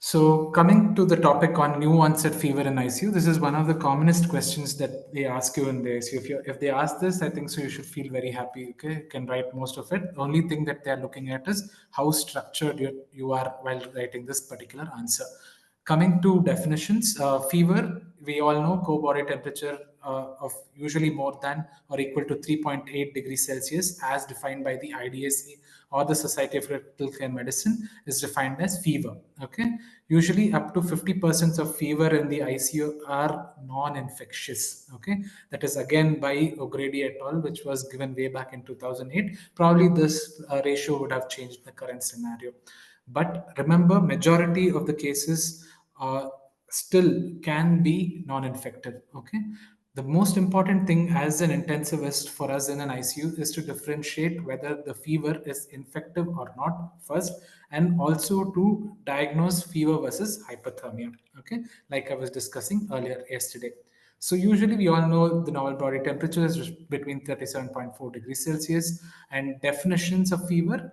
So, coming to the topic on new onset fever in ICU, this is one of the commonest questions that they ask you in the ICU. If they ask this, I think so you should feel very happy. Okay, you can write most of it. The only thing that they're looking at is how structured you are while writing this particular answer. Coming to definitions, fever, we all know core body temperature of usually more than or equal to 3.8 degrees Celsius, as defined by the IDSA or the Society of Critical Care Medicine, is defined as fever. Okay, usually up to 50% of fever in the ICU are non-infectious. Okay, that is again by O'Grady et al., which was given way back in 2008. Probably this ratio would have changed in the current scenario. But remember, majority of the cases still can be non-infective. Okay, the most important thing as an intensivist for us in an ICU is to differentiate whether the fever is infective or not first, and also to diagnose fever versus hypothermia. Okay, like I was discussing earlier yesterday. So usually we all know the normal body temperature is between 37.4 degrees Celsius, and definitions of fever,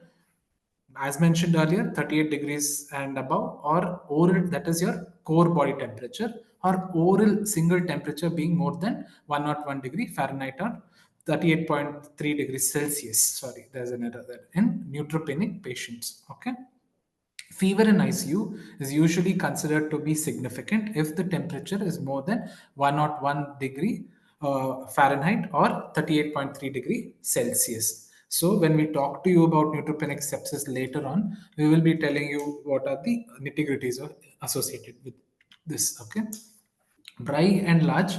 as mentioned earlier, 38 degrees and above, or oral, that is your core body temperature, or oral single temperature being more than 101 degree Fahrenheit or 38.3 degrees Celsius. Sorry, there's an error there in neutropenic patients. Okay. Fever in ICU is usually considered to be significant if the temperature is more than 101 degree Fahrenheit or 38.3 degree Celsius. So when we talk to you about neutropenic sepsis later on, we will be telling you what are the nitty-gritties associated with this. Okay. By and large,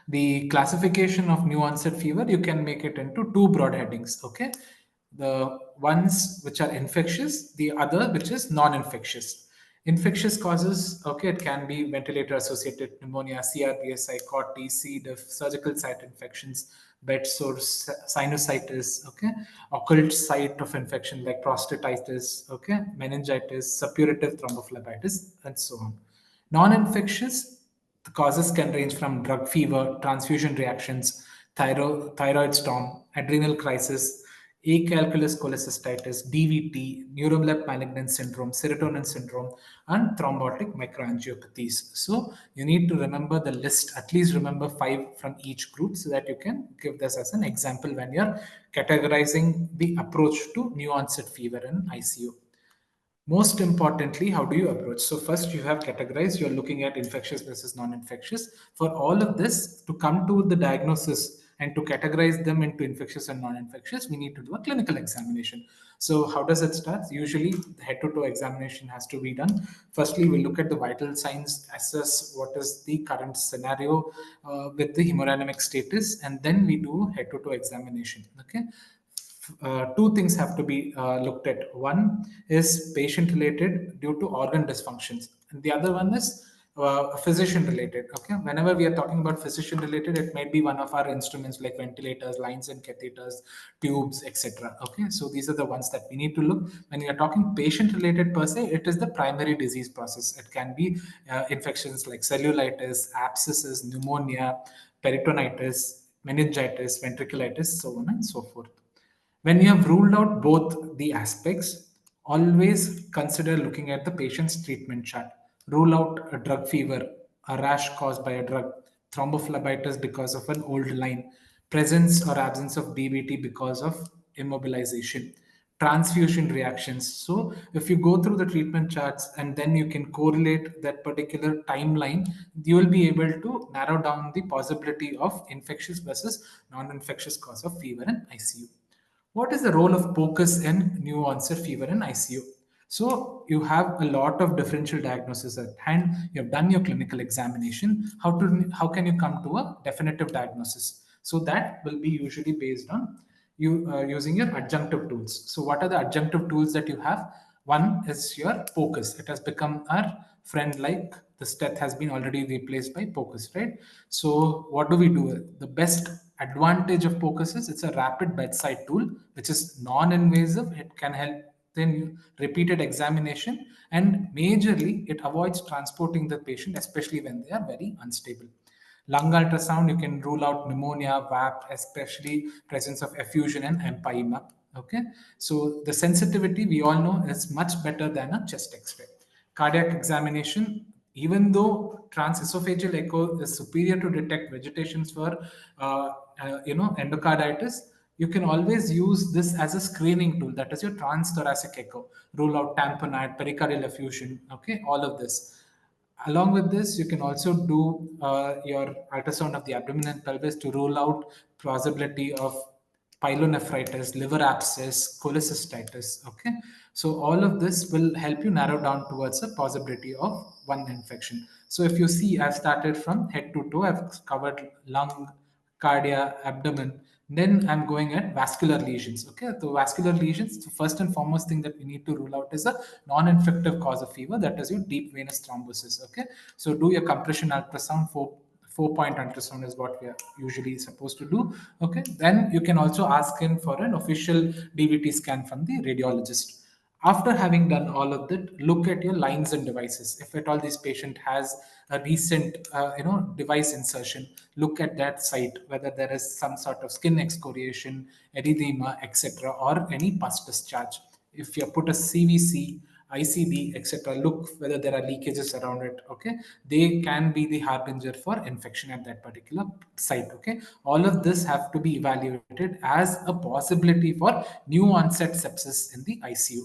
the classification of new onset fever, you can make it into two broad headings. Okay, the ones which are infectious, the other which is non-infectious. Infectious causes, okay, it can be ventilator associated pneumonia, CRPSI, COT, C. diff, surgical site infections, bed sores, sinusitis, okay, occult site of infection like prostatitis, okay, meningitis, suppurative thrombophlebitis, and so on. Non-infectious, the causes can range from drug fever, transfusion reactions, thyroid storm, adrenal crisis, acalculous cholecystitis, DVT, neurobleb malignant syndrome, serotonin syndrome, and thrombotic microangiopathies. So you need to remember the list, at least remember five from each group so that you can give this as an example when you're categorizing the approach to new onset fever in ICU. Most importantly, how do you approach? So first you have categorized, you're looking at infectious versus non-infectious. For all of this to come to the diagnosis and to categorize them into infectious and non-infectious, we need to do a clinical examination. So how does it start? Usually the head-to-toe examination has to be done. Firstly, we look at the vital signs, assess what is the current scenario with the hemodynamic status, and then we do head-to-toe examination. Okay, two things have to be looked at. One is patient related due to organ dysfunctions, and the other one is physician related. Okay, whenever we are talking about physician related, it might be one of our instruments like ventilators, lines and catheters, tubes, etc. Okay, so these are the ones that we need to look. When we are talking patient related per se, it is the primary disease process. It can be infections like cellulitis, abscesses, pneumonia, peritonitis, meningitis, ventriculitis, so on and so forth. When you have ruled out both the aspects, always consider looking at the patient's treatment chart. Rule out a drug fever, a rash caused by a drug, thrombophlebitis because of an old line, presence or absence of DVT because of immobilization, transfusion reactions. So, if you go through the treatment charts and then you can correlate that particular timeline, you will be able to narrow down the possibility of infectious versus non infectious cause of fever in ICU. What is the role of POCUS in new onset fever in ICU? So you have a lot of differential diagnosis at hand. You have done your clinical examination. How can you come to a definitive diagnosis? So that will be usually based on you using your adjunctive tools. So what are the adjunctive tools that you have? One is your POCUS. It has become our friend, like the STETH has been already replaced by POCUS, right? So what do we do? The best advantage of POCUS is it's a rapid bedside tool, which is non-invasive. It can help in repeated examination, and majorly it avoids transporting the patient, especially when they are very unstable. Lung ultrasound, you can rule out pneumonia, VAP, especially presence of effusion and empyema. Okay, so the sensitivity we all know is much better than a chest X-ray. cardiac examination, even though transesophageal echo is superior to detect vegetations for endocarditis, you can always use this as a screening tool. That is your transthoracic echo. Rule out tamponade, pericardial effusion. Okay, all of this. Along with this, you can also do your ultrasound of the abdomen and pelvis to rule out possibility of pyelonephritis, liver abscess, cholecystitis. Okay, so all of this will help you narrow down towards a possibility of one infection. So if you see, I've started from head to toe. I've covered lung, cardia, abdomen. Then I'm going at vascular lesions. Okay, so vascular lesions, the first and foremost thing that we need to rule out is a non-infective cause of fever. That is your deep venous thrombosis. Okay, so do your compression ultrasound. Four-point ultrasound is what we are usually supposed to do. Okay, then you can also ask in for an official DVT scan from the radiologist. After having done all of that, look at your lines and devices. If at all this patient has a recent device insertion, look at that site, whether there is some sort of skin excoriation, erythema, etc., or any pus discharge. If you put a CVC, ICD, etc., look whether there are leakages around it. Okay, they can be the harbinger for infection at that particular site. Okay, all of this have to be evaluated as a possibility for new onset sepsis in the ICU.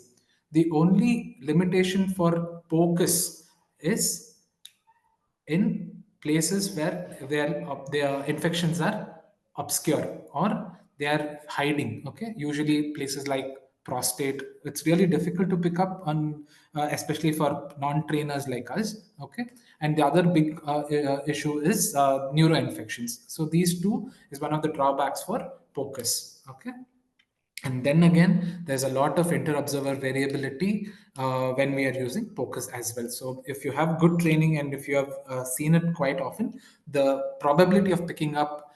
The only limitation for POCUS is in places where their infections are obscure or they are hiding. Okay, usually places like prostate, it's really difficult to pick up on, especially for non-trainers like us. Okay, and the other big issue is neuroinfections. So these two is one of the drawbacks for POCUS. Okay, and then again, there's a lot of inter-observer variability when we are using POCUS as well. So if you have good training and if you have seen it quite often, the probability of picking up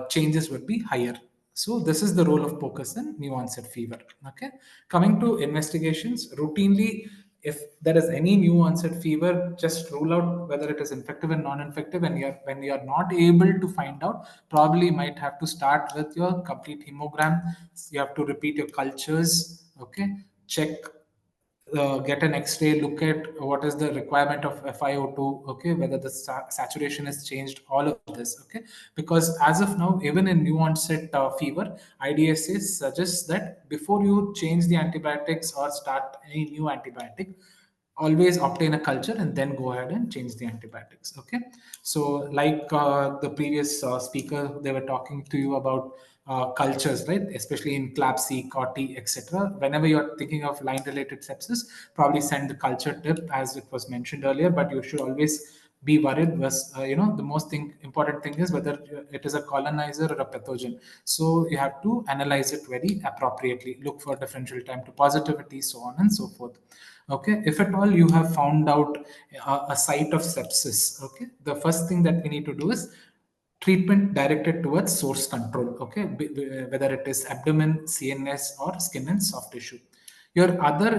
changes would be higher. So this is the role of POCUS in new onset fever. Okay, coming to investigations, routinely, if there is any new onset fever, just rule out whether it is infective and non-infective. And when you are not able to find out, probably might have to start with your complete hemogram. You have to repeat your cultures. Okay, check, get an X-ray, look at what is the requirement of FiO2. Okay, whether the saturation has changed, all of this. Okay, because as of now, even in new onset fever, IDSA suggests that before you change the antibiotics or start any new antibiotic, always obtain a culture and then go ahead and change the antibiotics. Okay, so like the previous speaker, they were talking to you about cultures, right? Especially in CLABSI, COTI, etc. Whenever you're thinking of line-related sepsis, probably send the culture tip as it was mentioned earlier. But you should always be worried. Was the most important thing is whether it is a colonizer or a pathogen. So you have to analyze it very appropriately. Look for differential time to positivity, so on and so forth. Okay, if at all you have found out a site of sepsis, okay, the first thing that we need to do is treatment directed towards source control. Okay, whether it is abdomen, CNS, or skin and soft tissue. Your other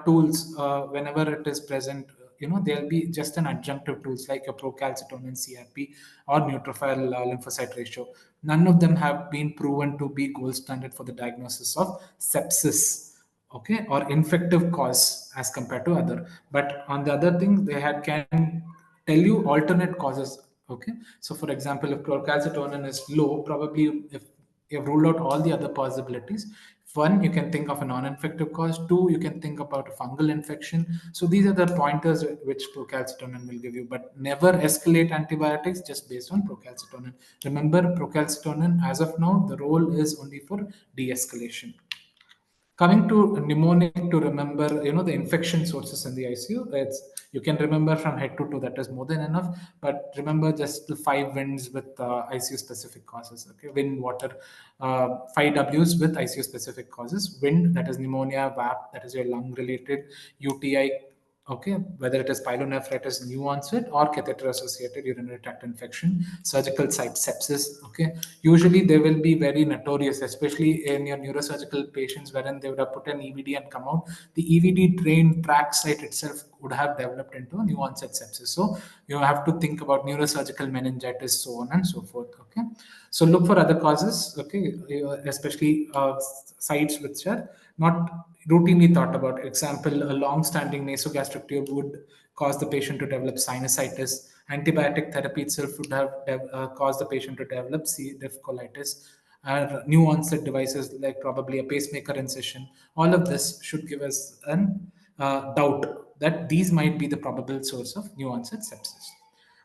tools, whenever it is present, there'll be just an adjunctive tools like your procalcitonin, CRP, or neutrophil lymphocyte ratio. None of them have been proven to be gold standard for the diagnosis of sepsis, okay, or infective cause as compared to other. But on the other thing, they had can tell you alternate causes. Okay, so for example, if chlorcalcitonin is low, probably if you have ruled out all the other possibilities, one, you can think of a non-infective cause. Two, you can think about a fungal infection. So these are the pointers which procalcitonin will give you. But never escalate antibiotics just based on procalcitonin. Remember, procalcitonin, as of now, the role is only for de-escalation. Coming to mnemonic to remember, the infection sources in the ICU. It's, you can remember from head to toe. That is more than enough. But remember just the five winds with ICU specific causes. Okay, wind, water, five Ws with ICU specific causes. Wind, that is pneumonia. VAP, that is your lung related. UTI, okay, whether it is pyelonephritis new onset or catheter associated urinary tract infection, surgical site sepsis. Okay, usually they will be very notorious, especially in your neurosurgical patients wherein they would have put an EVD and come out. The EVD drain tract site itself would have developed into a new onset sepsis. So you have to think about neurosurgical meningitis, so on and so forth. Okay, so look for other causes. Okay, especially sites which are not routinely thought about. Example, a long-standing nasogastric tube would cause the patient to develop sinusitis. Antibiotic therapy itself would have caused the patient to develop C. diff colitis. New onset devices like probably a pacemaker incision. All of this should give us an doubt that these might be the probable source of new onset sepsis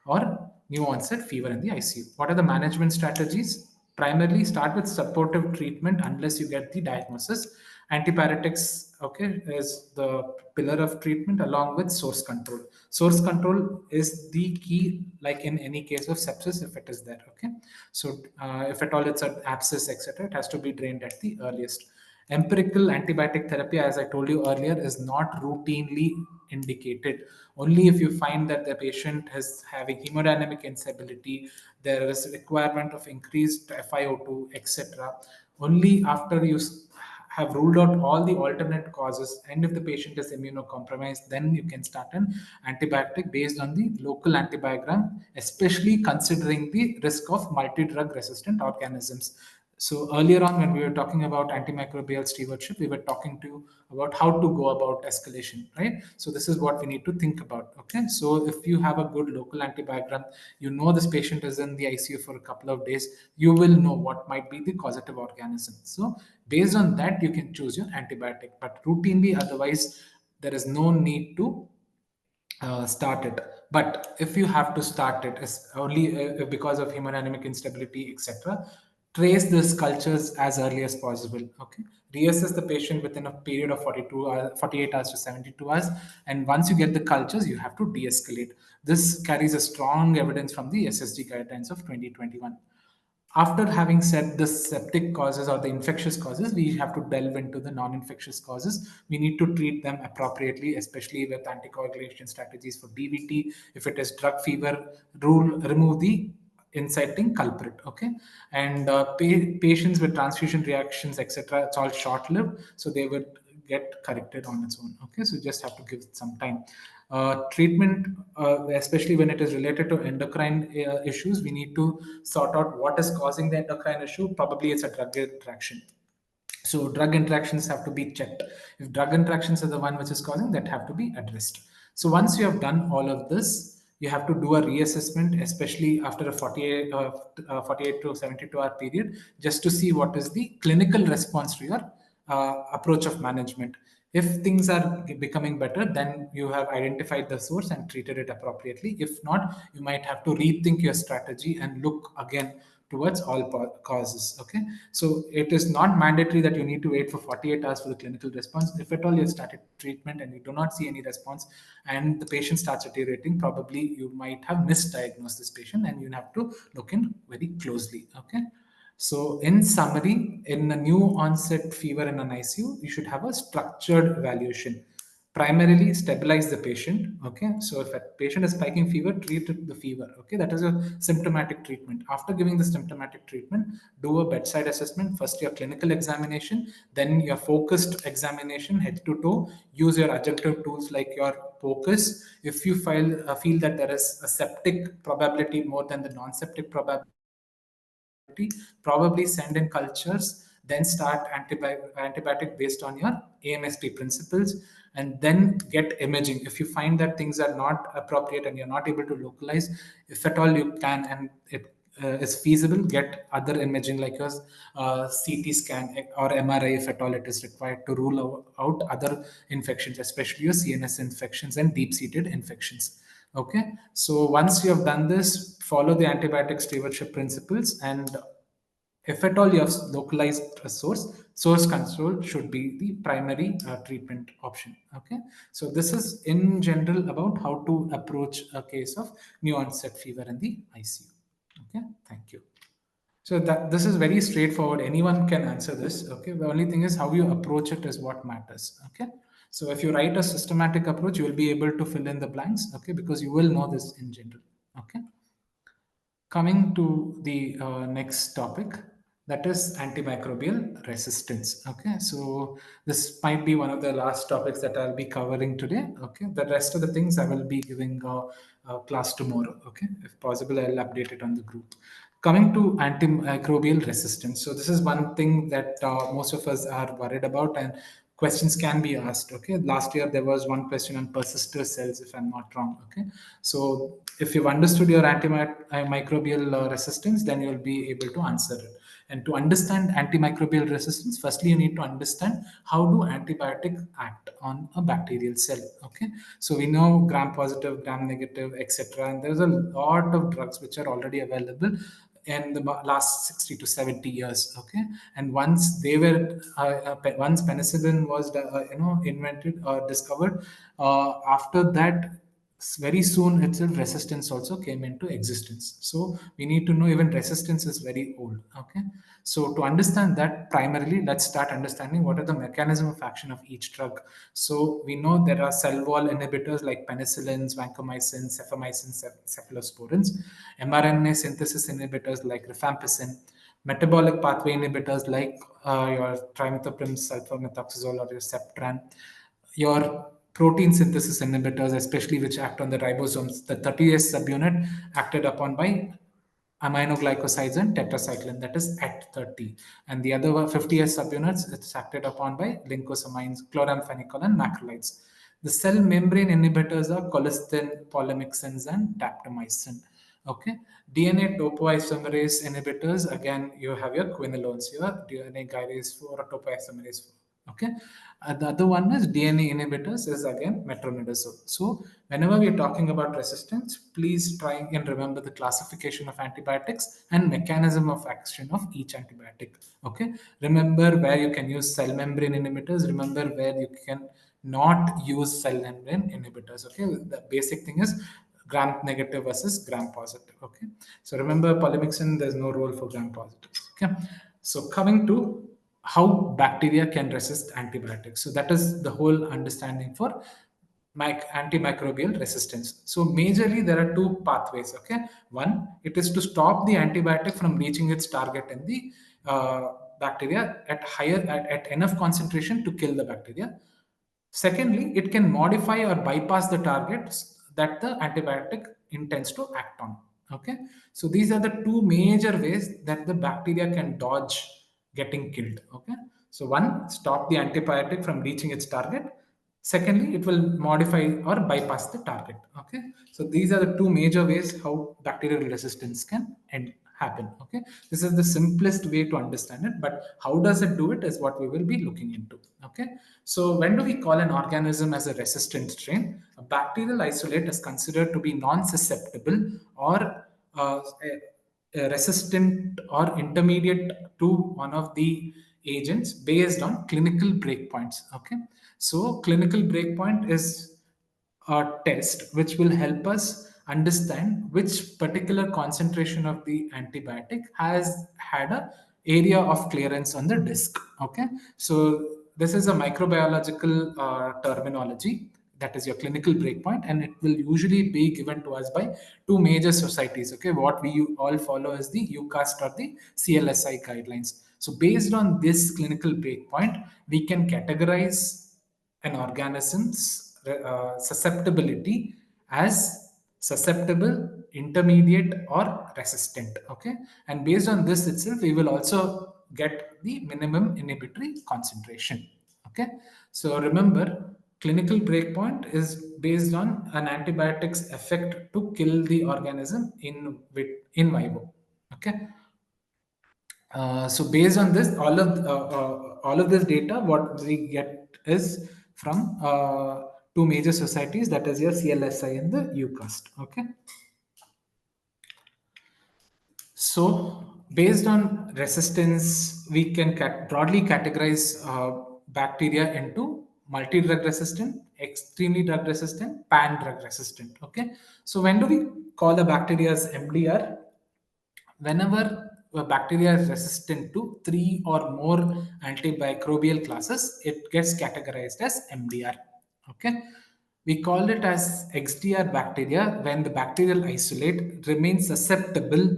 or new onset fever in the ICU. What are the management strategies? Primarily, start with supportive treatment unless you get the diagnosis. Antipyretics, okay, is the pillar of treatment along with source control. Source control is the key, like in any case of sepsis, if it is there, okay. So, if at all it's an abscess, etc., it has to be drained at the earliest. Empirical antibiotic therapy, as I told you earlier, is not routinely indicated. Only if you find that the patient is having hemodynamic instability, there is requirement of increased FiO2, etc. Only after you have ruled out all the alternate causes, and if the patient is immunocompromised, then you can start an antibiotic based on the local antibiogram, especially considering the risk of multi-drug resistant organisms. So earlier on, when we were talking about antimicrobial stewardship, we were talking to you about how to go about escalation, right? So this is what we need to think about. Okay. So if you have a good local antibiogram, you know this patient is in the ICU for a couple of days, you will know what might be the causative organism. So based on that, you can choose your antibiotic. But routinely, otherwise, there is no need to start it. But if you have to start it, it's only because of hemodynamic instability, etc., trace these cultures as early as possible. Okay, reassess the patient within a period of 42 hours, 48 hours to 72 hours, and once you get the cultures, you have to de-escalate. This carries a strong evidence from the SSD guidelines of 2021. After having said the septic causes or the infectious causes, we have to delve into the non-infectious causes. We need to treat them appropriately, especially with anticoagulation strategies for DVT. If it is drug fever, remove the inciting culprit. Okay, and patients with transfusion reactions, etc., it's all short-lived, so they would get corrected on its own. Okay, so just have to give it some time. Treatment, especially when it is related to endocrine issues, we need to sort out what is causing the endocrine issue. Probably it's a drug interaction. So drug interactions have to be checked. If drug interactions are the one which is causing, that have to be addressed. So once you have done all of this, you have to do a reassessment, especially after a 48 to 72 hour period, just to see what is the clinical response to your approach of management. If things are becoming better, then you have identified the source and treated it appropriately. If not, you might have to rethink your strategy and look again towards all causes. Okay, so it is not mandatory that you need to wait for 48 hours for the clinical response. If at all you have started treatment and you do not see any response and the patient starts deteriorating, probably you might have misdiagnosed this patient and you have to look in very closely. Okay, so, in summary, in a new onset fever in an ICU, you should have a structured evaluation. Primarily, stabilize the patient. Okay, so if a patient is spiking fever, treat the fever. Okay, that is a symptomatic treatment. After giving the symptomatic treatment, do a bedside assessment. First, your clinical examination, then your focused examination, head to toe. Use your adjunctive tools like your focus. If you feel that there is a septic probability more than the non-septic probability, probably send in cultures, then start antibiotic based on your AMSP principles, and then get imaging. If you find that things are not appropriate and you're not able to localize, if at all you can and it is feasible, get other imaging like your CT scan or MRI if at all it is required to rule out other infections, especially your CNS infections and deep-seated infections. Okay, so once you have done this, follow the antibiotic stewardship principles, and if at all you have localized a source control should be the primary treatment option. Okay, so this is in general about how to approach a case of new onset fever in the ICU. Okay, thank you. So that this is very straightforward. Anyone can answer this. Okay. The only thing is how you approach it is what matters. Okay. So if you write a systematic approach, you will be able to fill in the blanks. Okay, because you will know this in general. Okay. Coming to the next topic, that is antimicrobial resistance. Okay, so this might be one of the last topics that I'll be covering today. Okay, the rest of the things I will be giving a class tomorrow. Okay, if possible, I'll update it on the group. Coming to antimicrobial resistance, so this is one thing that most of us are worried about, and questions can be asked. Okay, last year there was one question on persister cells, if I'm not wrong. Okay, so if you've understood your antimicrobial resistance, then you'll be able to answer it. And to understand antimicrobial resistance, firstly you need to understand how do antibiotics act on a bacterial cell. Okay, so we know gram positive, gram negative, etc., and there's a lot of drugs which are already available in the last 60 to 70 years. Okay, and once they were once penicillin was invented or discovered, after that very soon itself resistance also came into existence. So we need to know even resistance is very old. Okay, so to understand that, primarily let's start understanding what are the mechanism of action of each drug. So we know there are cell wall inhibitors like penicillins, vancomycin, cefamycin, cephalosporins, mRNA synthesis inhibitors like rifampicin, metabolic pathway inhibitors like your trimethoprim sulfamethoxazole or your Septran, your protein synthesis inhibitors, especially which act on the ribosomes. The 30S subunit acted upon by aminoglycosides and tetracycline, that is at 30. And the other 50S subunits, it's acted upon by lincosamines, chloramphenicol, and macrolides. The cell membrane inhibitors are colistin, polymyxins, and daptomycin. Okay, DNA topoisomerase inhibitors, again, you have your quinolones, your DNA gyrase 4 or topoisomerase 4. Okay, the other one is DNA inhibitors, is again metronidazole. So whenever we are talking about resistance, please try and remember the classification of antibiotics and mechanism of action of each antibiotic. Okay, remember where you can use cell membrane inhibitors, remember where you can not use cell membrane inhibitors. Okay, the basic thing is gram negative versus gram positive. Okay, so remember polymyxin, there's no role for gram positives. Okay, so coming to how bacteria can resist antibiotics, so that is the whole understanding for antimicrobial resistance. So majorly there are two pathways. Okay, one, it is to stop the antibiotic from reaching its target in the bacteria at enough concentration to kill the bacteria. Secondly, it can modify or bypass the targets that the antibiotic intends to act on. Okay, so these are the two major ways that the bacteria can dodge getting killed. Okay, so one, stop the antibiotic from reaching its target. Secondly, it will modify or bypass the target. Okay, so these are the two major ways how bacterial resistance can happen. Okay, this is the simplest way to understand it, but how does it do it is what we will be looking into. Okay, so when do we call an organism as a resistant strain? A bacterial isolate is considered to be non-susceptible or resistant or intermediate to one of the agents based on clinical breakpoints. Okay, so clinical breakpoint is a test which will help us understand which particular concentration of the antibiotic has had a area of clearance on the disc. Okay, so this is a microbiological terminology, that is your clinical breakpoint, and it will usually be given to us by two major societies. Okay, what we all follow is the UCAST or the CLSI guidelines. So based on this clinical breakpoint, we can categorize an organism's susceptibility as susceptible, intermediate, or resistant. Okay, and based on this itself, we will also get the minimum inhibitory concentration. Okay, so remember, clinical breakpoint is based on an antibiotic's effect to kill the organism in vivo. Okay, so based on this, all of this data, what we get is from two major societies, that is your CLSI and the UCAST. Okay, so based on resistance, we can broadly categorize bacteria into multi-drug resistant, extremely drug resistant, pan-drug resistant. Okay, so when do we call a bacteria as MDR? Whenever a bacteria is resistant to three or more antimicrobial classes, it gets categorized as MDR. Okay, we call it as XDR bacteria when the bacterial isolate remains susceptible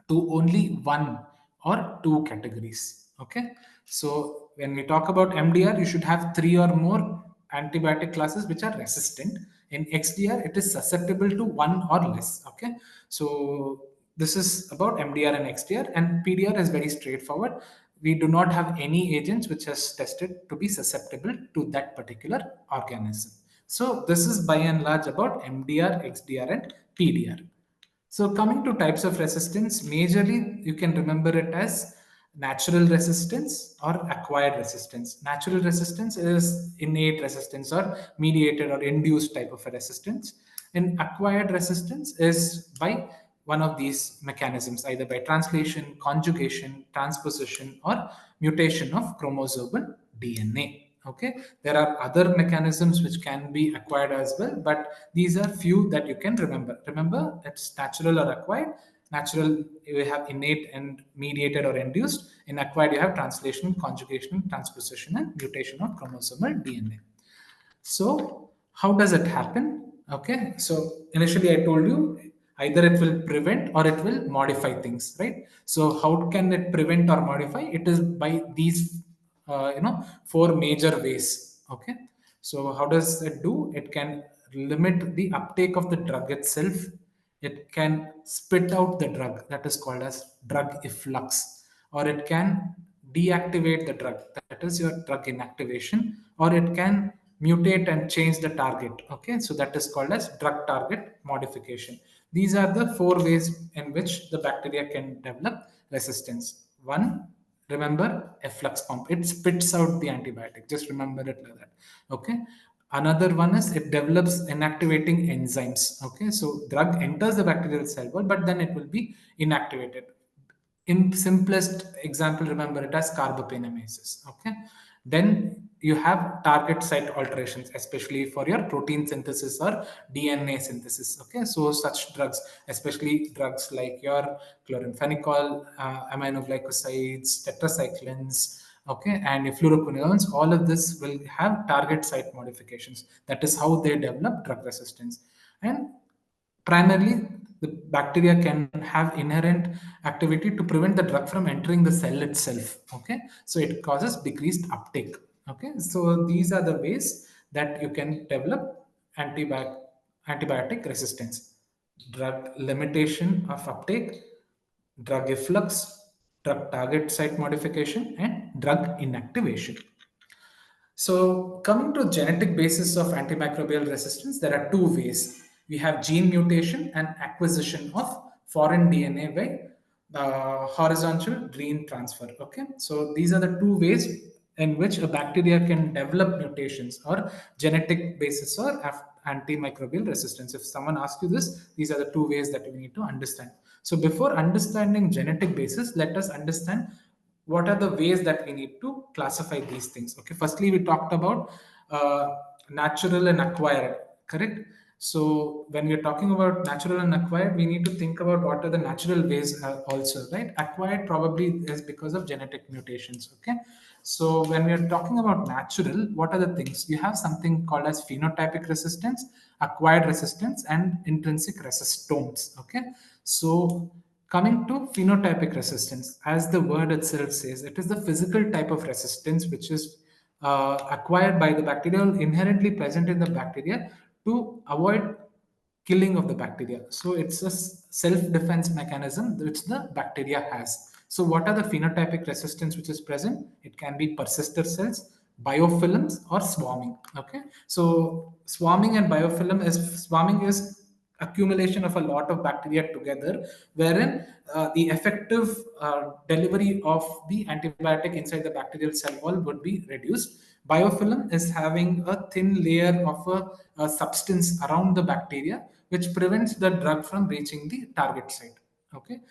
to only one or two categories. Okay, so when we talk about MDR, you should have three or more antibiotic classes which are resistant. In XDR, it is susceptible to one or less. Okay, so this is about MDR and XDR, and PDR is very straightforward. we do not have any agents which has tested to be susceptible to that particular organism. So this is by and large about MDR, XDR, and PDR. So coming to types of resistance, majorly you can remember it as natural resistance or acquired resistance. Natural resistance is innate resistance or mediated or induced type of a resistance. And acquired resistance is by one of these mechanisms, either by translation, conjugation, transposition, or mutation of chromosomal DNA. Okay, there are other mechanisms which can be acquired as well, but these are few that you can remember. It's natural or acquired. Natural, you have innate and mediated or induced. In acquired, you have translation, conjugation, transposition, and mutation of chromosomal DNA. So how does it happen? Okay, so initially I told you either it will prevent or it will modify things, right? So how can it prevent or modify? It is by these, four major ways. Okay, so how does it do? It can limit the uptake of the drug itself. It can spit out the drug, that is called as drug efflux, or it can deactivate the drug, that is your drug inactivation, or it can mutate and change the target. Okay, so that is called as drug target modification. These are the four ways in which the bacteria can develop resistance. One, remember, efflux pump, it spits out the antibiotic, just remember it like that. Okay, another one is it develops inactivating enzymes. Okay, so drug enters the bacterial cell wall, but then it will be inactivated. In simplest example, remember it as carbapenemases. Okay, then you have target site alterations, especially for your protein synthesis or DNA synthesis. Okay, so such drugs, especially drugs like your chloramphenicol, aminoglycosides, tetracyclines, okay, and fluoroquinolones, all of this will have target site modifications. That is how they develop drug resistance. And primarily, the bacteria can have inherent activity to prevent the drug from entering the cell itself. Okay, so it causes decreased uptake. Okay, so these are the ways that you can develop antibiotic resistance: drug limitation of uptake, drug efflux, drug target site modification, and drug inactivation. So, coming to genetic basis of antimicrobial resistance, there are two ways. We have gene mutation and acquisition of foreign DNA by horizontal gene transfer. Okay, so these are the two ways in which a bacteria can develop mutations or genetic basis or antimicrobial resistance. If someone asks you this, these are the two ways that we need to understand. So, before understanding genetic basis, let us understand what are the ways that we need to classify these things. Okay, firstly we talked about natural and acquired, correct? So when we're talking about natural and acquired, we need to think about what are the natural ways also, right? Acquired probably is because of genetic mutations. Okay, so when we're talking about natural, what are the things? You have something called as phenotypic resistance, acquired resistance, and intrinsic resistomes. Okay, so coming to phenotypic resistance, as the word itself says, it is the physical type of resistance which is acquired by the bacteria, inherently present in the bacteria to avoid killing of the bacteria. So it's a self-defense mechanism which the bacteria has. So what are the phenotypic resistance which is present? It can be persister cells, biofilms, or swarming. Okay, so swarming is accumulation of a lot of bacteria together, wherein the effective delivery of the antibiotic inside the bacterial cell wall would be reduced. Biofilm is having a thin layer of a substance around the bacteria, which prevents the drug from reaching the target site. Okay,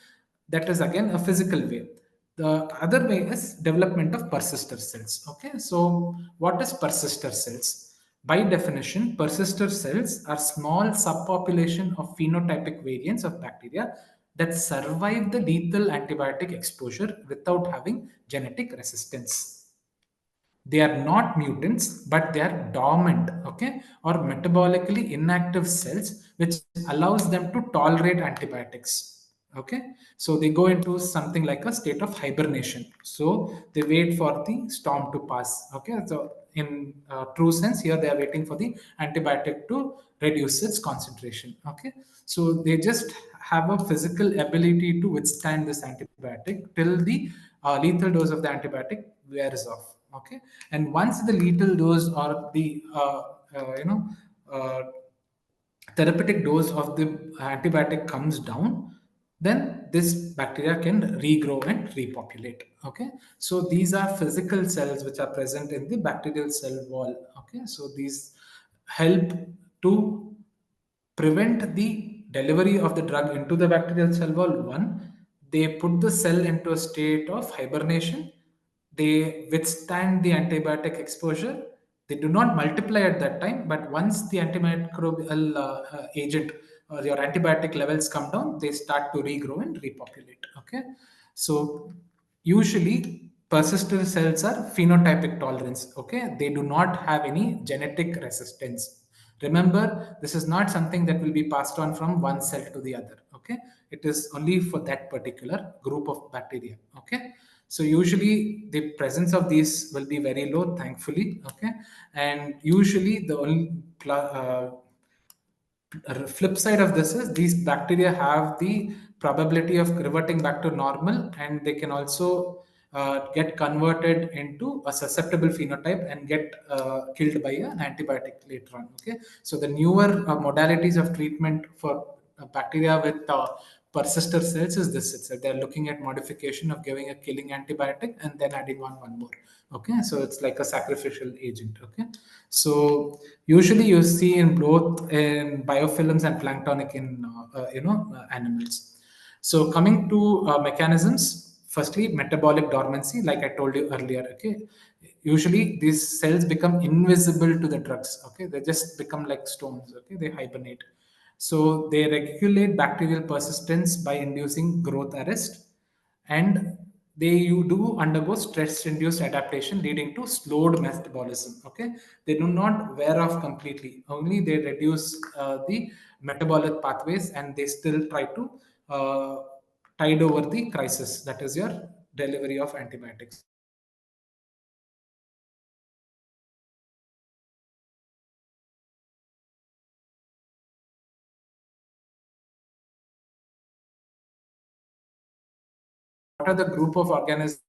that is again a physical way. The other way is development of persister cells. Okay, so what is persister cells? By definition, persister cells are small subpopulation of phenotypic variants of bacteria that survive the lethal antibiotic exposure without having genetic resistance. They are not mutants, but they are dormant, okay, or metabolically inactive cells, which allows them to tolerate antibiotics. Okay, so they go into something like a state of hibernation, so they wait for the storm to pass. Okay, so in true sense. Here they are waiting for the antibiotic to reduce its concentration. Okay, so they just have a physical ability to withstand this antibiotic till the lethal dose of the antibiotic wears off. Okay, and once the lethal dose or the uh, therapeutic dose of the antibiotic comes down, then this bacteria can regrow and repopulate. Okay, so these are physical cells which are present in the bacterial cell wall. Okay, so these help to prevent the delivery of the drug into the bacterial cell wall. One, they put the cell into a state of hibernation. They withstand the antibiotic exposure. They do not multiply at that time, but once the antimicrobial agent or your antibiotic levels come down, they start to regrow and repopulate. Okay, so usually persistent cells are phenotypic tolerance. Okay, they do not have any genetic resistance. Remember, this is not something that will be passed on from one cell to the other. Okay, it is only for that particular group of bacteria. Okay, so usually the presence of these will be very low, thankfully. Okay, and usually the only flip side of this is these bacteria have the probability of reverting back to normal, and they can also get converted into a susceptible phenotype and get killed by an antibiotic later on. Okay, so the newer modalities of treatment for bacteria with persister cells is this itself. They're looking at modification of giving a killing antibiotic and then adding on one more. Okay, so it's like a sacrificial agent. Okay, so usually you see in both in biofilms and planktonic in animals. So coming to mechanisms, firstly metabolic dormancy, like I told you earlier. Okay, usually these cells become invisible to the drugs. Okay, they just become like stones. Okay, they hibernate. So they regulate bacterial persistence by inducing growth arrest, and they you do undergo stress induced adaptation leading to slowed metabolism. Okay, they do not wear off completely, only they reduce the metabolic pathways, and they still try to uh, tide over the crisis, that is your delivery of antibiotics. What are the group of organisms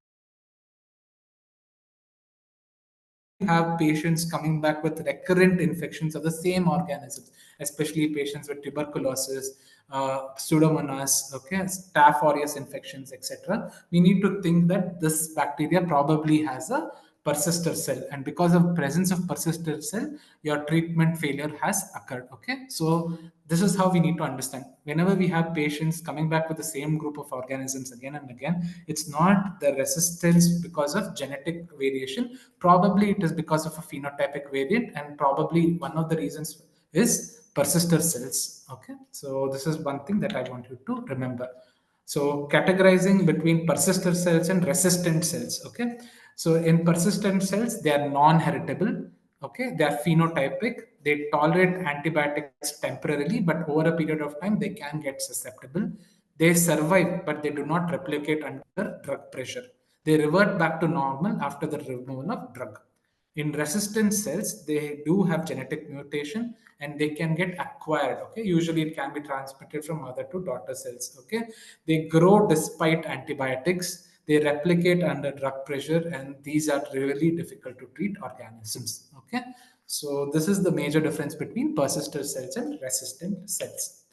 have patients coming back with recurrent infections of the same organisms, especially patients with tuberculosis, pseudomonas, okay, staph aureus infections, etc. We need to think that this bacteria probably has a persister cell, and because of presence of persister cell, your treatment failure has occurred. Okay, so this is how we need to understand. Whenever we have patients coming back with the same group of organisms again and again, it's not the resistance because of genetic variation. Probably it is because of a phenotypic variant, and probably one of the reasons is persister cells. Okay, so this is one thing that I want you to remember. So categorizing between persistent cells and resistant cells. Okay, so in persistent cells, they are non-heritable. Okay, they are phenotypic. They tolerate antibiotics temporarily, but over a period of time, they can get susceptible. They survive, but they do not replicate under drug pressure. They revert back to normal after the removal of drug. In resistant cells, they do have genetic mutation and they can get acquired. Okay, usually it can be transmitted from mother to daughter cells. Okay, they grow despite antibiotics, they replicate under drug pressure, and these are really difficult to treat organisms. Okay, so this is the major difference between persistent cells and resistant cells.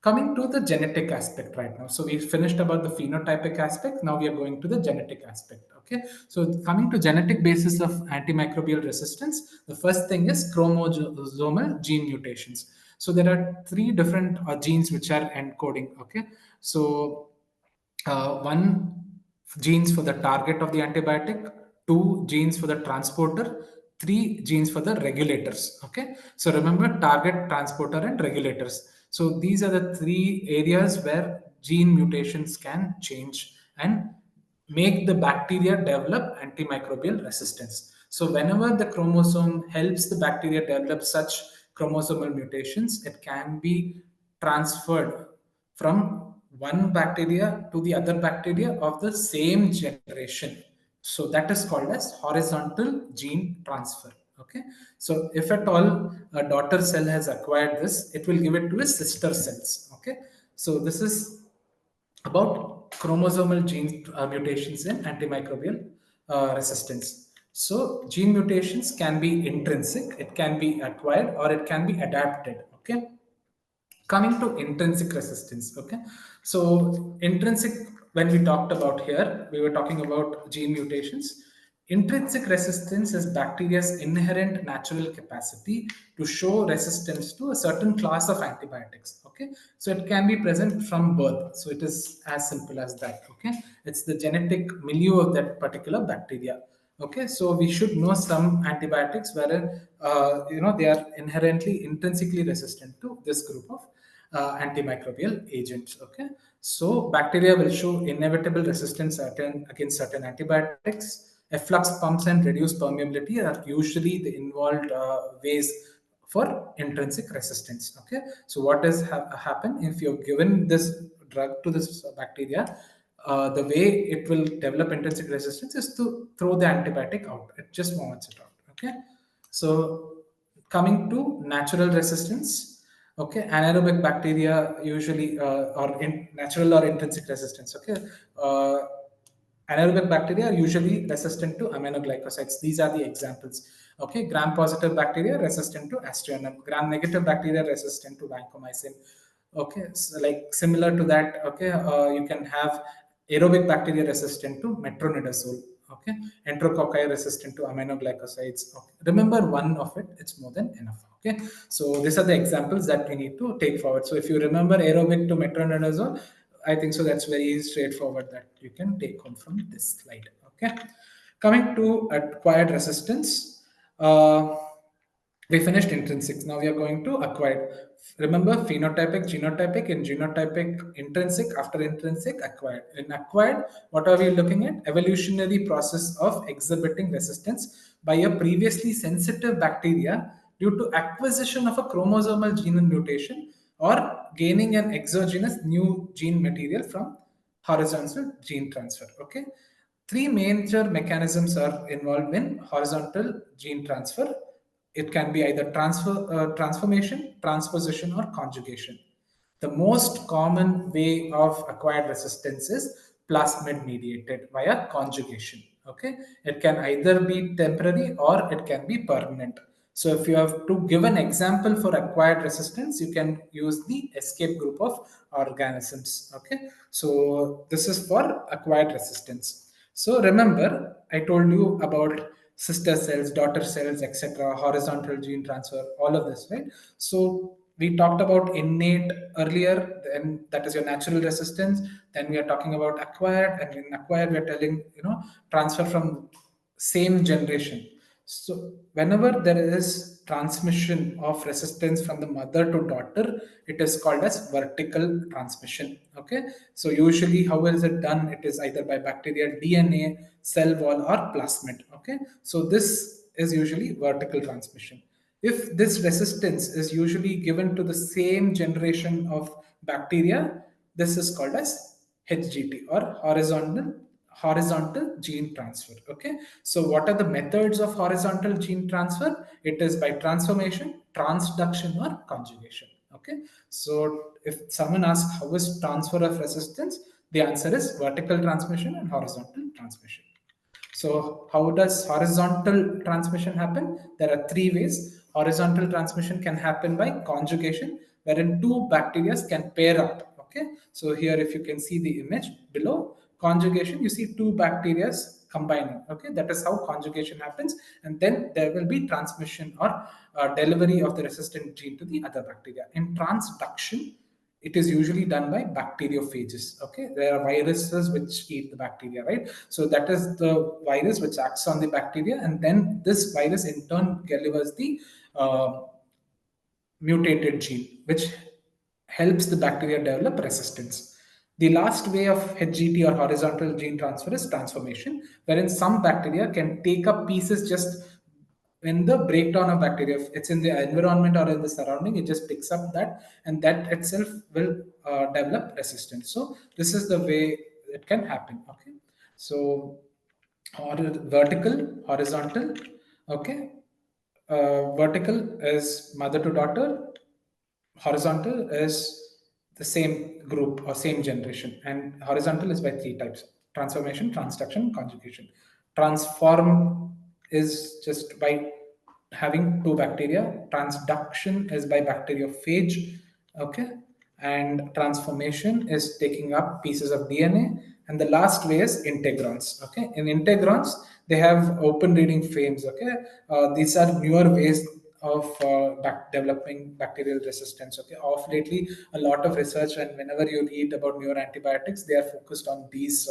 Coming to the genetic aspect right now. So we finished about the phenotypic aspect. Now we are going to the genetic aspect. Okay. So coming to genetic basis of antimicrobial resistance, the first thing is chromosomal gene mutations. So there are three different genes which are encoding. Okay. So one genes for the target of the antibiotic, two genes for the transporter, three genes for the regulators. Okay, so remember target, transporter, and regulators. So these are the three areas where gene mutations can change and make the bacteria develop antimicrobial resistance. So whenever the chromosome helps the bacteria develop such chromosomal mutations, it can be transferred from one bacteria to the other bacteria of the same generation. So that is called as horizontal gene transfer. Okay, so if at all a daughter cell has acquired this, it will give it to its sister cells. Okay, so this is about chromosomal gene mutations in antimicrobial resistance. So gene mutations can be intrinsic, it can be acquired, or it can be adapted. Okay, coming to intrinsic resistance. Okay, so intrinsic, when we talked about here, we were talking about gene mutations. Intrinsic resistance is bacteria's inherent natural capacity to show resistance to a certain class of antibiotics. Okay, so it can be present from birth, so it is as simple as that. Okay, it's the genetic milieu of that particular bacteria. Okay, so we should know some antibiotics wherein they are inherently intrinsically resistant to this group of antimicrobial agents. Okay, so bacteria will show inevitable resistance against certain antibiotics. Efflux pumps and reduced permeability are usually the involved ways for intrinsic resistance. Okay, so what does happen if you're given this drug to this bacteria? The way it will develop intrinsic resistance is to throw the antibiotic out. It just vomits it out. Okay, so coming to natural resistance. Okay, anaerobic bacteria usually or in natural or intrinsic resistance. Okay, uh, anaerobic bacteria are usually resistant to aminoglycosides. These are the examples. Okay, gram-positive bacteria resistant to aztreonam. Gram-negative bacteria resistant to vancomycin. Okay, so like similar to that. Okay, you can have aerobic bacteria resistant to metronidazole. Okay, enterococci resistant to aminoglycosides. Okay. Remember one of it, it's more than enough. Okay, so these are the examples that we need to take forward. So if you remember aerobic to metronidazole, I think so that's very straightforward that you can take home from this slide. Okay, coming to acquired resistance. We finished intrinsic. Now we are going to acquired. Remember phenotypic, genotypic, and genotypic, intrinsic, after intrinsic, acquired. In acquired, what are we looking at? Evolutionary process of exhibiting resistance by a previously sensitive bacteria due to acquisition of a chromosomal gene mutation or gaining an exogenous new gene material from horizontal gene transfer. Okay, three major mechanisms are involved in horizontal gene transfer. It can be either transformation, transposition, or conjugation. The most common way of acquired resistance is plasmid mediated via conjugation. Okay, it can either be temporary or it can be permanent. So, if you have to give an example for acquired resistance, you can use the escape group of organisms. Okay, so this is for acquired resistance. So, remember, I told you about sister cells, daughter cells, etc., horizontal gene transfer, all of this, right? So, we talked about innate earlier, then that is your natural resistance. Then we are talking about acquired, and in acquired, we are telling, transfer from same generation. So, whenever there is transmission of resistance from the mother to daughter, it is called as vertical transmission. Okay, so usually, how is it done? It is either by bacterial DNA, cell wall, or plasmid. Okay, so this is usually vertical transmission. If this resistance is usually given to the same generation of bacteria, this is called as HGT or horizontal gene transfer. Okay, so what are the methods of horizontal gene transfer? It is by transformation, transduction, or conjugation. Okay, so if someone asks how is transfer of resistance, the answer is vertical transmission and horizontal transmission. So, how does horizontal transmission happen? There are three ways. Horizontal transmission can happen by conjugation, wherein two bacteria can pair up. Okay, so here, if you can see the image below, conjugation, you see two bacteria combining. Okay, that is how conjugation happens, and then there will be transmission or delivery of the resistant gene to the other bacteria. In transduction, it is usually done by bacteriophages. Okay, there are viruses which eat the bacteria, right? So that is the virus which acts on the bacteria, and then this virus in turn delivers the uh, mutated gene, which helps the bacteria develop resistance. The last way of HGT or horizontal gene transfer is transformation, wherein some bacteria can take up pieces just when the breakdown of bacteria, if it's in the environment or in the surrounding, it just picks up that, and that itself will develop resistance. So this is the way it can happen. Okay, so vertical, horizontal. Okay, Vertical is mother to daughter, horizontal is the same group or same generation, and horizontal is by three types: transformation, transduction, conjugation. Transform is just by having two bacteria. Transduction is by bacteriophage, okay, and transformation is taking up pieces of DNA. And the last way is integrons. Okay, in integrons they have open reading frames. Okay, these are newer ways of developing bacterial resistance. Okay, of lately a lot of research, and whenever you read about newer antibiotics, they are focused on these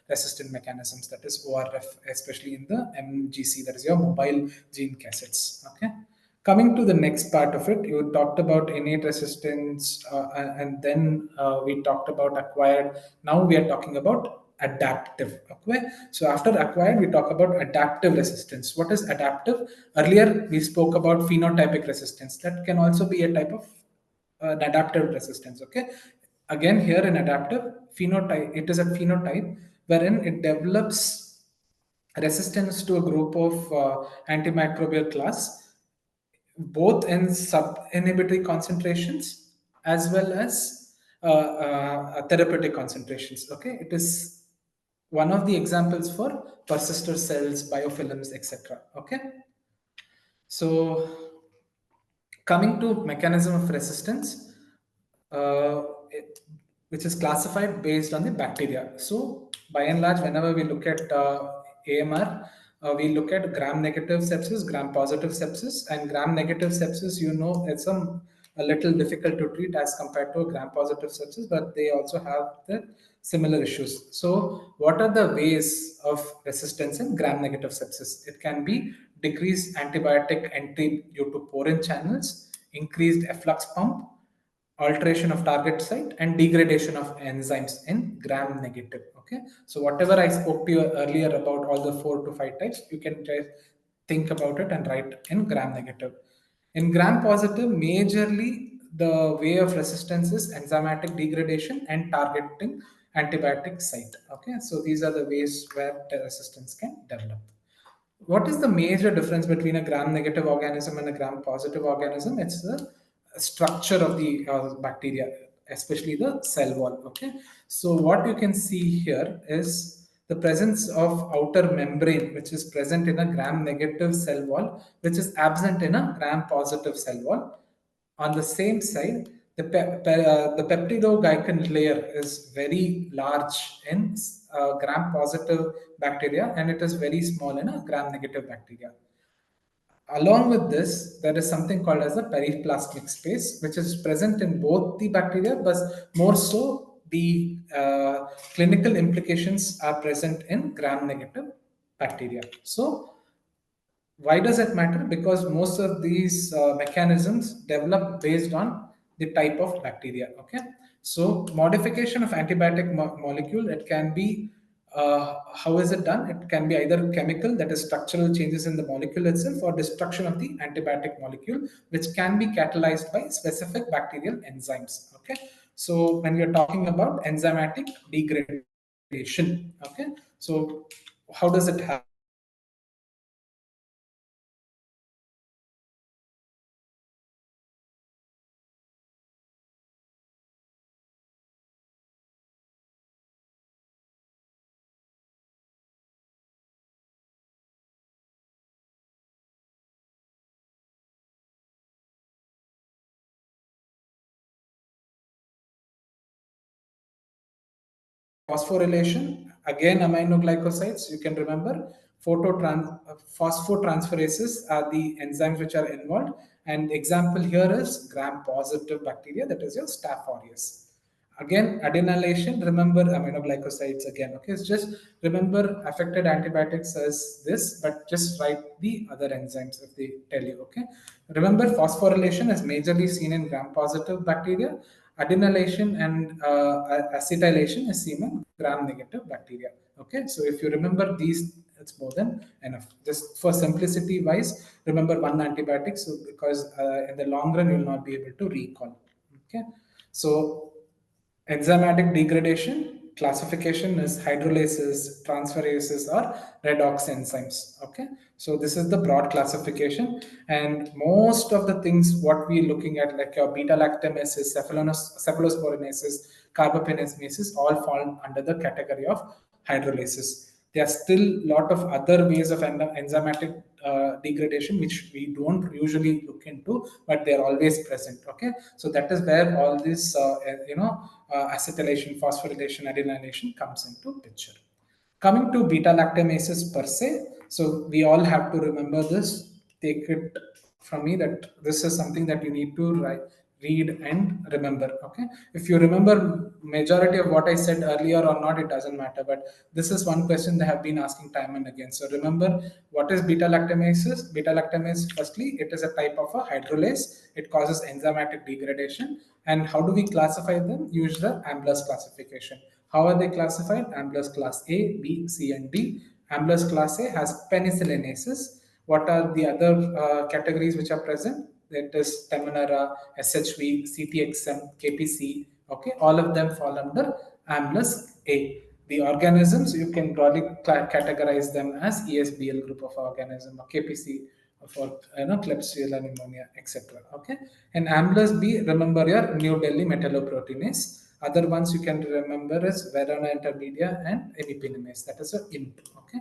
resistant mechanisms, that is ORF, especially in the MGC, that is your mobile gene cassettes. Okay, coming to the next part of it, you talked about innate resistance, and then we talked about acquired. Now we are talking about adaptive. Okay, so after acquired, we talk about adaptive resistance. What is adaptive? Earlier, we spoke about phenotypic resistance. That can also be a type of an adaptive resistance. Okay, again, here in adaptive phenotype, it is a phenotype wherein it develops resistance to a group of antimicrobial class, both in sub-inhibitory concentrations as well as therapeutic concentrations. Okay, it is one of the examples for persister cells, biofilms, etc. Okay, so coming to mechanism of resistance, uh, it, which is classified based on the bacteria. So by and large, whenever we look at AMR, we look at gram-negative sepsis, gram-positive sepsis, and gram-negative sepsis. You know, it's a little difficult to treat as compared to gram-positive sepsis, but they also have the similar issues. So, what are the ways of resistance in gram-negative sepsis? It can be decreased antibiotic entry due to porin channels, increased efflux pump, alteration of target site, and degradation of enzymes in gram negative. Okay, so whatever I spoke to you earlier about all the 4 to 5 types, you can just think about it and write in gram negative. In gram positive, majorly the way of resistance is enzymatic degradation and targeting antibiotic site. Okay, so these are the ways where the resistance can develop. What is the major difference between a gram negative organism and a gram positive organism? It's the structure of the bacteria, especially the cell wall. Okay, so what you can see here is the presence of outer membrane, which is present in a gram negative cell wall, which is absent in a gram positive cell wall. On the same side, the peptidoglycan layer is very large in gram positive bacteria, and it is very small in a gram negative bacteria. Along with this, there is something called as the periplasmic space, which is present in both the bacteria, but more so the clinical implications are present in gram negative bacteria. So why does it matter? Because most of these mechanisms develop based on the type of bacteria. Okay, so modification of antibiotic molecule, it can be how is it done? It can be either chemical, that is structural changes in the molecule itself, or destruction of the antibiotic molecule, which can be catalyzed by specific bacterial enzymes. Okay, so when we are talking about enzymatic degradation, okay, so how does it happen? Phosphorylation, again aminoglycosides, you can remember. Phosphotransferases are the enzymes which are involved, and example here is gram positive bacteria, that is your staph aureus. Again, adenylation, remember aminoglycosides again. Okay, it's just remember affected antibiotics as this, but just write the other enzymes if they tell you. Okay, remember phosphorylation is majorly seen in gram positive bacteria. Adenylation and acetylation is seen in gram negative bacteria. Okay, so if you remember these, it's more than enough. Just for simplicity wise, remember one antibiotic, so because in the long run you'll not be able to recall. Okay, so enzymatic degradation, classification is hydrolases, transferases, or redox enzymes. Okay, so this is the broad classification, and most of the things what we looking at, like your beta lactamases, cephalosporinases, carbapinase all fall under the category of hydrolases. There are still a lot of other ways of enzymatic degradation which we don't usually look into, but they're always present. Okay, so that is where all this acetylation, phosphorylation, adenylation comes into picture. Coming to beta lactamases per se, so we all have to remember this. Take it from me that this is something that you need to read and remember. Okay, if you remember majority of what I said earlier or not, it doesn't matter. But this is one question they have been asking time and again. So remember, what is beta lactamases? Beta lactamase, firstly, it is a type of a hydrolase. It causes enzymatic degradation. And how do we classify them? Use the Ambler's classification. How are they classified? Ambler's class A, B, C, and D. Ambler's class A has penicillinases. What are the other categories which are present? That is Temanara, SHV, CTXM, KPC. Okay, all of them fall under Ambler's A. The organisms, you can broadly categorize them as ESBL group of organism or KPC for Klebsiella pneumonia, etc. Okay, and Ambler's B, remember your New Delhi metalloproteinase. Other ones you can remember is Verona intermedia and imipenemase. That is a IMP. Okay,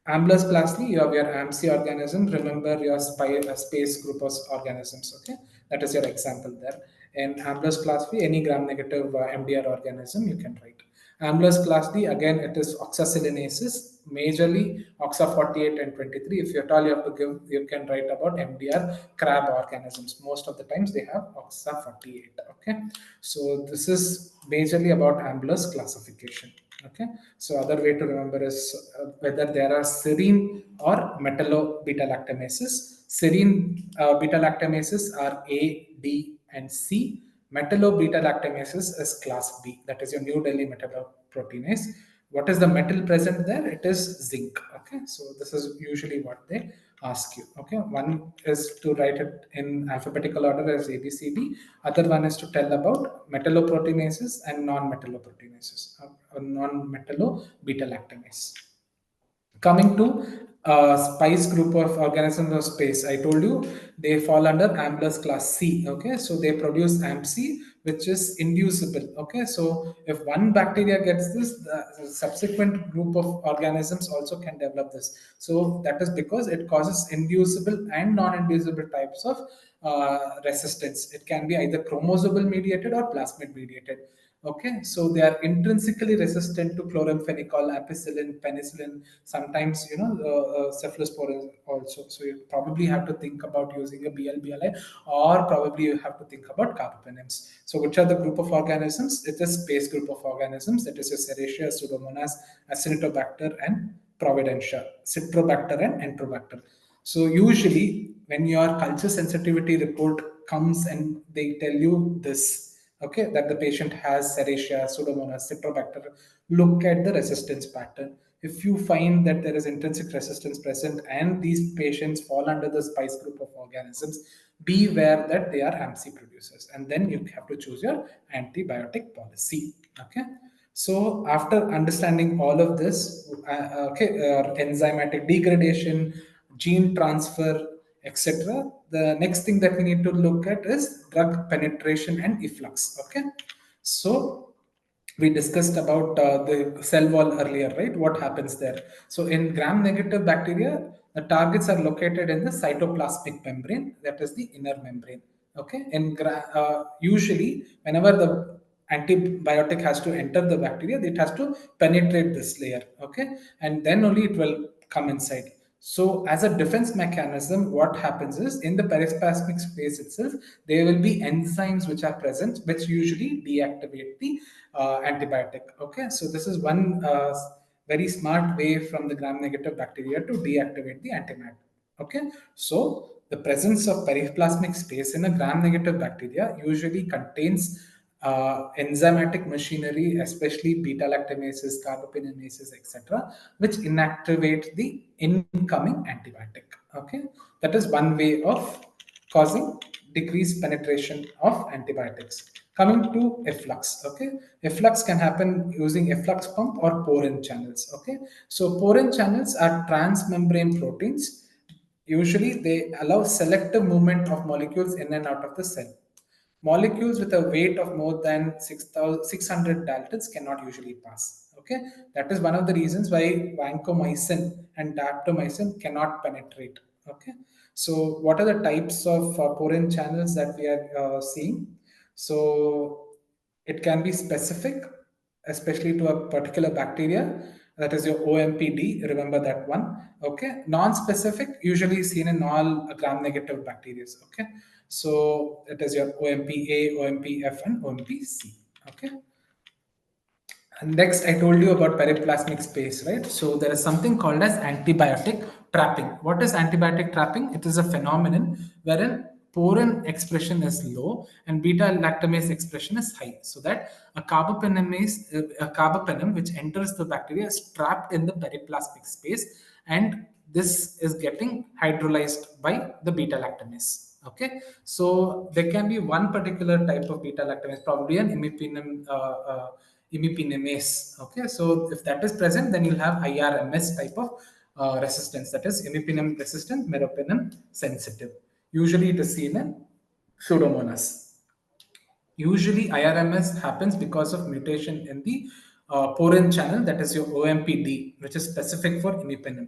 Ambler's classly, you have your AMC organism. Remember your space group of organisms. Okay, that is your example there. In Ambler's class B, any gram-negative MDR organism you can write. Ambler's class D, again, it is oxacillinases, majorly OXA 48 and 23. If you're at all, you have to give, you can write about MDR crab organisms. Most of the times they have OXA 48. Okay, so this is majorly about Ambler's classification. Okay, so other way to remember is whether there are serine or metallo beta lactamases. Serine beta lactamases are A, D, and C. Metallo beta lactamases is class B, that is your New Delhi metalloproteinase. What is the metal present there? It is zinc. Okay, so this is usually what they ask you. Okay, one is to write it in alphabetical order as A, B, C, D. Other one is to tell about metalloproteinases and non-metalloproteinases, non-metallo beta lactamase. Coming to spice group of organisms of space, I told you they fall under Ambler's class C. Okay, so they produce AMC, which is inducible. Okay, so if one bacteria gets this, the subsequent group of organisms also can develop this. So that is because it causes inducible and non-inducible types of resistance. It can be either chromosomal mediated or plasmid mediated. Okay, so they are intrinsically resistant to chloramphenicol, ampicillin, penicillin, sometimes cephalosporin also. So you probably have to think about using a BLBLI, or probably you have to think about carbapenems. So which are the group of organisms? It is space group of organisms. That is your Serratia, Pseudomonas, Acinetobacter, and Providentia, Citrobacter, and Enterobacter. So usually when your culture sensitivity report comes and they tell you this, okay, that the patient has Serratia, Pseudomonas, Citrobacter, look at the resistance pattern. If you find that there is intrinsic resistance present and these patients fall under the spice group of organisms, beware that they are AMC producers, and then you have to choose your antibiotic policy. Okay, so after understanding all of this, enzymatic degradation, gene transfer, etc., the next thing that we need to look at is drug penetration and efflux. Okay, so we discussed about the cell wall earlier, right? What happens there? So in gram-negative bacteria, the targets are located in the cytoplasmic membrane, that is the inner membrane. Okay, and usually whenever the antibiotic has to enter the bacteria, it has to penetrate this layer. Okay, and then only it will come inside. So as a defense mechanism, what happens is in the perispasmic space itself, there will be enzymes which are present, which usually deactivate the antibiotic. Okay, so this is one very smart way from the gram-negative bacteria to deactivate the antibiotic. Okay, so the presence of periplasmic space in a gram-negative bacteria usually contains enzymatic machinery, especially beta lactamases, carbapininases, etc., which inactivate the incoming antibiotic. Okay, that is one way of causing decrease penetration of antibiotics. Coming to efflux, okay, efflux can happen using efflux pump or pore-in channels. Okay, so pore-in channels are transmembrane proteins. Usually, they allow selective movement of molecules in and out of the cell. Molecules with a weight of more than 6,600 daltons cannot usually pass. Okay, that is one of the reasons why vancomycin and daptomycin cannot penetrate. Okay, so what are the types of pore channels that we are seeing? So it can be specific, especially to a particular bacteria. That is your OMPD. Remember that one. Okay. Non-specific, usually seen in all gram-negative bacteria. Okay. So it is your OMPA, OMPF, and OMPC. Okay. And next, I told you about periplasmic space, right? So there is something called as antibiotic trapping. What is antibiotic trapping? It is a phenomenon wherein porin expression is low and beta lactamase expression is high, so that a carbapenem which enters the bacteria is trapped in the periplasmic space, and this is getting hydrolyzed by the beta lactamase. Okay, so there can be one particular type of beta lactamase, probably an imipenemase. Okay, so if that is present, then you'll have IRMS type of resistance, that is imipenem resistant, meropenem sensitive. Usually it is seen in Pseudomonas. Usually IRMS happens because of mutation in the porin channel, that is your OMPD, which is specific for imipenem.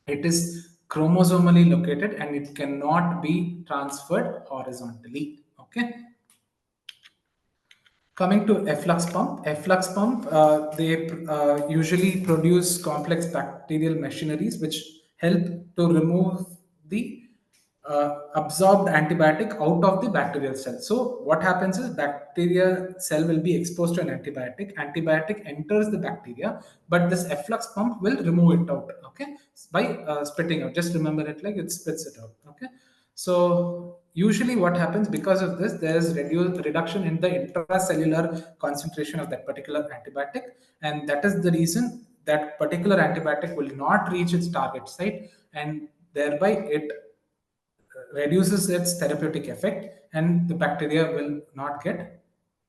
It is chromosomally located and it cannot be transferred horizontally. Okay. Coming to efflux pump, they usually produce complex bacterial machineries which help to remove the absorbed antibiotic out of the bacterial cell. So what happens is bacteria cell will be exposed to an antibiotic enters the bacteria, but this efflux pump will remove it out, okay, by spitting out. Just remember it like it spits it out, okay. So usually what happens because of this, there is reduction in the intracellular concentration of that particular antibiotic, and that is the reason that particular antibiotic will not reach its target site, and thereby it reduces its therapeutic effect and the bacteria will not get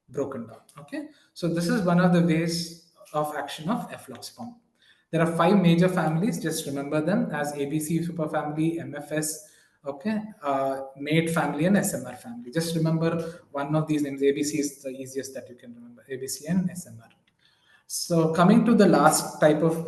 broken down. Okay, so this is one of the ways of action of efflux pump. There are five major families. Just remember them as ABC superfamily, MFS, okay, MATE family, and SMR family. Just remember one of these names. ABC is the easiest that you can remember. ABC and SMR. So coming to the last type of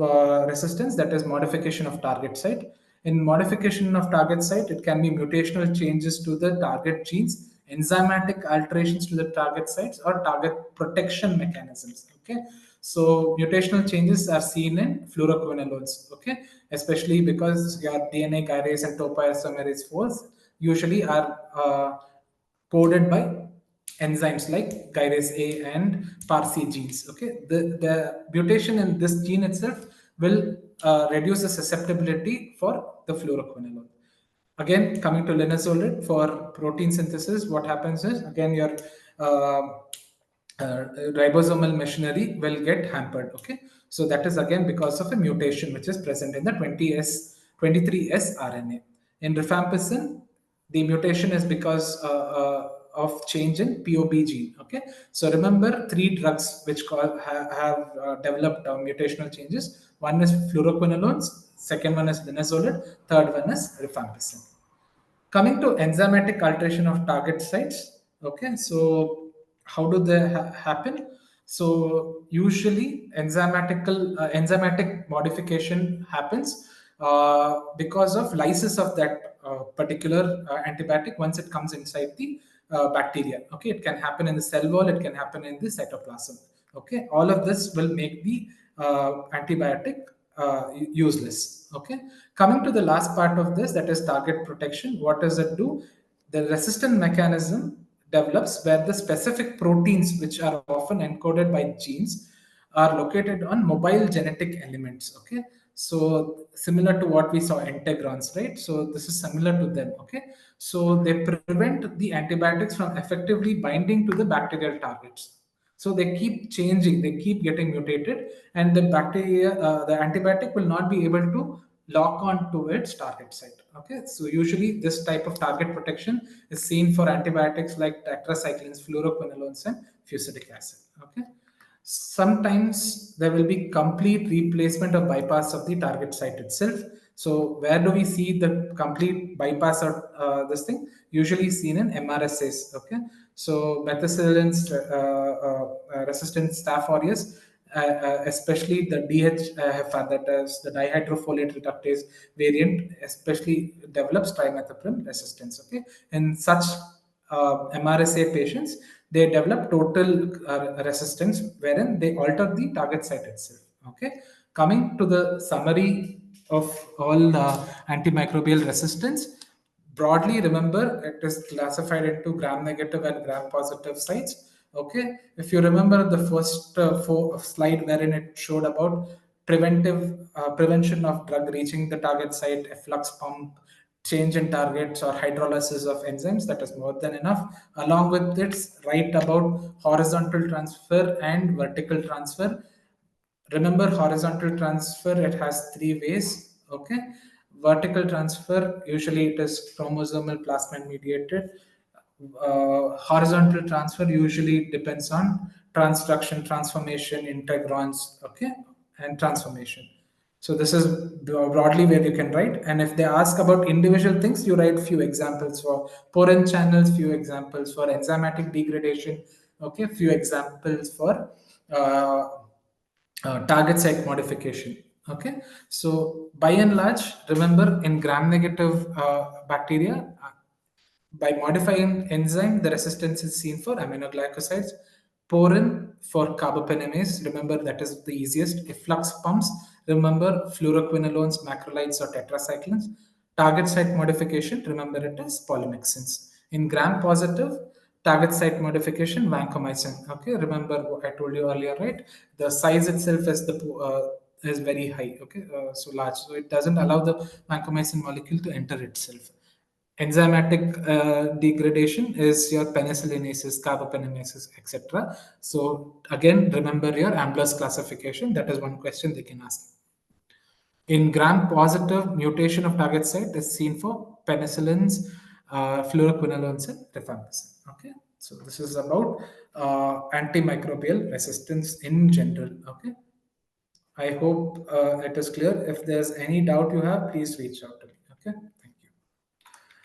resistance, that is modification of target site. In modification of target site, it can be mutational changes to the target genes, enzymatic alterations to the target sites, or target protection mechanisms. Okay, so mutational changes are seen in fluoroquinolones. Okay, especially because your DNA gyrase and topoisomerase 4s usually are coded by enzymes like gyrase A and PARC genes. Okay, the mutation in this gene itself will reduce the susceptibility for the fluoroquinolone. Again, coming to linezolid for protein synthesis, what happens is again your uh, ribosomal machinery will get hampered. Okay, so that is again because of a mutation which is present in the 23S RNA. In rifampicin, the mutation is because of change in POB gene. Okay, so remember three drugs which have developed mutational changes. One is fluoroquinolones, second one is linezolid, third one is rifampicin. Coming to enzymatic alteration of target sites, okay, so how do they happen? So usually enzymatic modification happens because of lysis of that particular antibiotic once it comes inside the bacteria. Okay, it can happen in the cell wall, it can happen in the cytoplasm. Okay, all of this will make the antibiotic useless. Okay, coming to the last part of this, that is target protection. What does it do? The resistant mechanism develops where the specific proteins, which are often encoded by genes, are located on mobile genetic elements. Okay, so similar to what we saw integrons, right? So this is similar to them. Okay, so they prevent the antibiotics from effectively binding to the bacterial targets. So they keep changing, they keep getting mutated, and the bacteria, the antibiotic will not be able to lock on to its target site. Okay, so usually this type of target protection is seen for antibiotics like tetracyclines, fluoroquinolones, and fusidic acid. Okay, sometimes there will be complete replacement or bypass of the target site itself. So where do we see the complete bypass or this thing? Usually seen in MRSAs. Okay, so methicillin resistant Staph aureus, especially the DHFR, that is the dihydrofolate reductase variant, especially develops trimethoprim resistance. Okay, in such MRSA patients, they develop total resistance, wherein they alter the target site itself. Okay, coming to the summary of all antimicrobial resistance. Broadly, remember it is classified into gram negative and gram positive sites. Okay, if you remember the first slide wherein it showed about prevention of drug reaching the target site, efflux pump, change in targets, or hydrolysis of enzymes, that is more than enough. Along with its right about horizontal transfer and vertical transfer. Remember, horizontal transfer, it has three ways. Okay, vertical transfer, usually it is chromosomal plasmid mediated. Horizontal transfer usually depends on transduction, transformation, integrons. Okay, and transformation. So this is broadly where you can write. And if they ask about individual things, you write few examples for porin channels, few examples for enzymatic degradation. Okay, few examples for target site modification. Okay, so by and large, remember in gram negative bacteria, by modifying enzyme, the resistance is seen for aminoglycosides. Porin for carbapenemase, remember that is the easiest. Efflux pumps, remember fluoroquinolones, macrolides, or tetracyclines. Target site modification, remember it is polymyxins. In gram positive, target site modification, vancomycin. Okay, remember what I told you earlier, right? The size itself is very high. Okay, so large, so it doesn't allow the vancomycin molecule to enter itself. Enzymatic degradation is your penicillinases, carbapenemases, etc. So again, remember your Ambler's classification. That is one question they can ask. In gram-positive, mutation of target site is seen for penicillins, fluoroquinolones, and rifampicin. Okay, so this is about antimicrobial resistance in general. Okay, I hope it is clear. If there's any doubt you have, please reach out to me. Okay, thank you.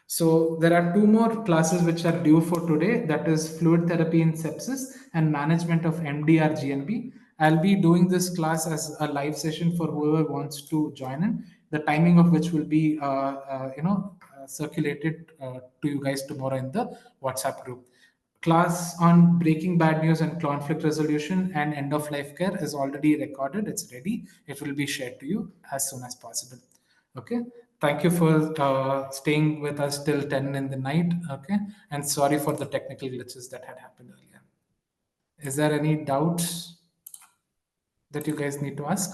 So there are two more classes which are due for today. That is fluid therapy in sepsis and management of MDR GNB. I'll be doing this class as a live session for whoever wants to join in. The timing of which will be, circulated to you guys tomorrow in the WhatsApp group. Class on breaking bad news and conflict resolution and end of life care is already recorded. It's ready. It will be shared to you as soon as possible. Okay, thank you for staying with us till 10 in the night. Okay, and sorry for the technical glitches that had happened earlier. Is there any doubts that you guys need to ask?